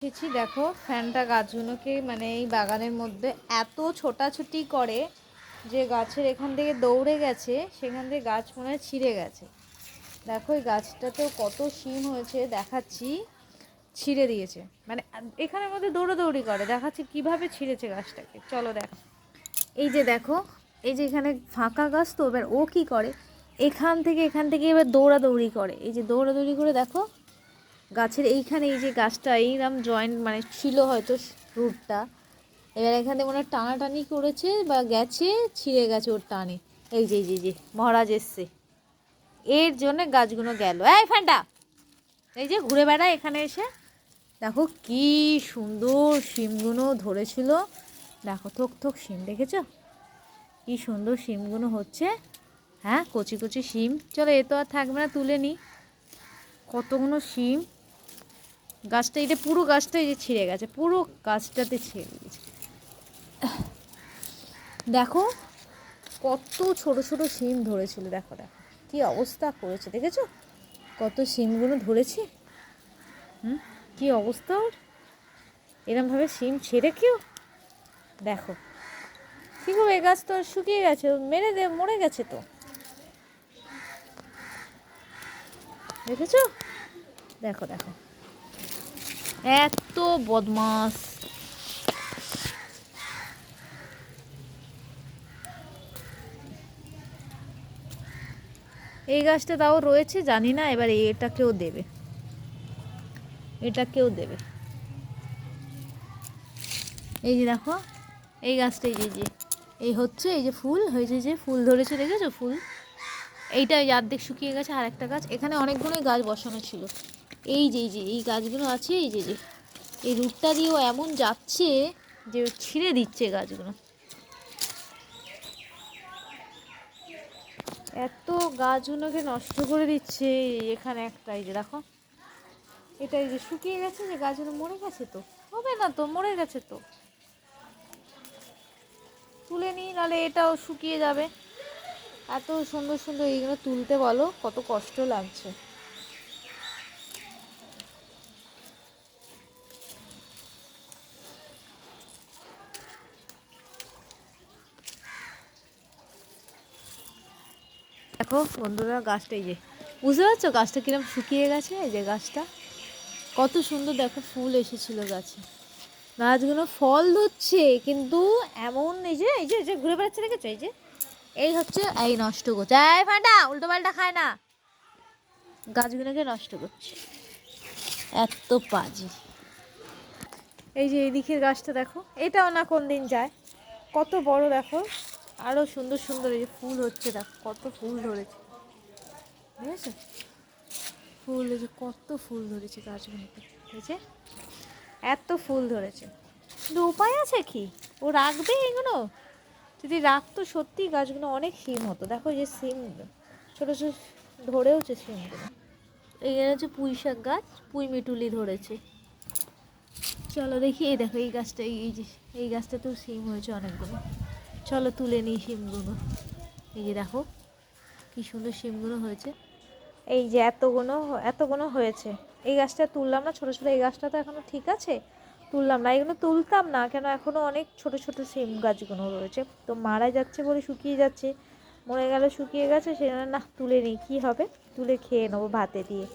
দেখেছি দেখো ফ্যানটা গাছগুলোকে মানে এই বাগানের মধ্যে এত ছোটাছুটি করে যে গাছের এখান থেকে দৌড়ে গেছে, সেখান থেকে গাছ মনে হয় ছিঁড়ে গেছে। দেখো এই গাছটাতেও কত শিম হয়েছে দেখাচ্ছি, ছিঁড়ে দিয়েছে মানে এখানের মধ্যে দৌড়াদৌড়ি করে। দেখাচ্ছি কিভাবে ছিঁড়েছে গাছটাকে, চলো দেখো। এই যে দেখো, এই যে এখানে ফাঁকা গাছ তো, এবার ও কি করে এখান থেকে এবার দৌড়াদৌড়ি করে। এই যে দৌড়াদৌড়ি করে দেখো গাছের এইখানে, এই যে গাছটা এইরকম জয়েন্ট মানে ছিল হয়তো রুটটা, এবার এখানে মনে হয় টানাটানি করেছে বা গেছে, ছিঁড়ে গেছে ওর টানে। এই যে যে মহারাজ এসছে, এর জন্য গাছগুলো গেল। এই ফ্যানটা এই যে ঘুরে বেড়ায় এখানে এসে। দেখো কি সুন্দর শিমগুলো ধরেছিল, দেখো থোক থোক শিম, দেখেছো কি সুন্দর শিমগুলো হচ্ছে। হ্যাঁ কচি কচি শিম। চলো এ তো আর থাকবে না, তুলে নিই। কতগুলো শিম গাছটা, এটা পুরো গাছটা এই যে ছিঁড়ে গেছে, পুরো গাছটাতে ছিঁড়ে গেছে। দেখো কত ছোট ছোট শিম ধরেছিল, দেখো দেখো কি অবস্থা করেছে, দেখেছো কত শিমগুলো ধরেছে। কি অবস্থা ওর, এরমভাবে শিম ছেড়ে কেউ, দেখো কি করবো। এই গাছ তো শুকিয়ে গেছে, মরে গেছে তো, দেখেছো। দেখো দেখো এত বদমাস। এই গাছটা তাও রয়েছে, জানি না এবার এটাকেও দেবে, এটাকেও দেবে। এই যে দেখো এই গাছটা, এই যে এই হচ্ছে, এই যে ফুল হয়েছে, যে ফুল ধরেছে দেখেছো ফুল। এইটা অর্ধেক শুকিয়ে গেছে। আর একটা গাছ, এখানে অনেকগুলোই গাছ বসানো ছিল। এই যে এই গাছগুলো আছে, এই যে এই রুটটা দিয়েও এমন যাচ্ছে যে ছিঁড়ে দিচ্ছে গাছগুলো। এত গাছগুলোকে নষ্ট করে দিচ্ছে। এখানে একটা, এই যে দেখো এটা, এই যে শুকিয়ে গেছে, যে গাছগুলো মরে গেছে তো, হবে না তো, মরে গেছে তো, তুলে নিই, নাহলে এটাও শুকিয়ে যাবে। এত সুন্দর সুন্দর এইগুলো তুলতে বলো কত কষ্ট লাগছে। দেখো বন্ধুরা গাছটা, এই যে বুঝতে পারছো গাছটা কিরম শুকিয়ে গেছে। এই যে গাছটা কত সুন্দর, দেখো ফুল এসেছিল গাছে, গাছগুলো ফল ধরছে কিন্তু এমন, এই যে ঘুরে বেড়াচ্ছে দেখেছো, এই যে এই হচ্ছে এই নষ্ট করছে। এই ফাটা উল্টো পাল্টা খায় না, গাছগুলোকে নষ্ট করছে, এত পাজি। এই যে এই দিকের গাছটা দেখো, এটাও না কোন দিন যায়, কত বড় দেখো, আরো সুন্দর সুন্দর এই যে ফুল হচ্ছে, দেখো কত ফুল ধরেছে, ঠিক আছে ফুল, এই যে কত ফুল ধরেছে গাছগুলোতে, এই যে এত ফুল ধরেছে। কিন্তু উপায় আছে কি, ও রাখবে এগুলো, যদি রাখতো সত্যি গাছগুলো অনেক শিম হতো। দেখো এই যে শিম ছোটো ছোটো ধরেওছে শিমগুলো। এইখানে হচ্ছে পুঁই শাক গাছ, পুঁই মিটুলি ধরেছে। চলো দেখি, এই দেখো এই গাছটা, এই যে এই গাছটাতেও শিম হয়েছে অনেকগুলো। চলো তুলে নিই শিমগুলো। এই যে দেখো কি সুন্দর শিমগুলো হয়েছে, এই যে এতগুলো এতগুলো হয়েছে। এই গাছটা তুললাম না, ছোটো ছোটো, এই গাছটা তো এখনও ঠিক আছে, তুললাম না, এগুলো তুলতাম না কেন, এখনও অনেক ছোট ছোট শিম গাছগুলো রয়েছে, তো মারা যাচ্ছে বলে শুকিয়ে যাচ্ছে, মরে গেলে শুকিয়ে গেছে, সেজন্য না তুলে নিই, কী হবে, তুলে খেয়ে নেবো ভাতে দিয়ে।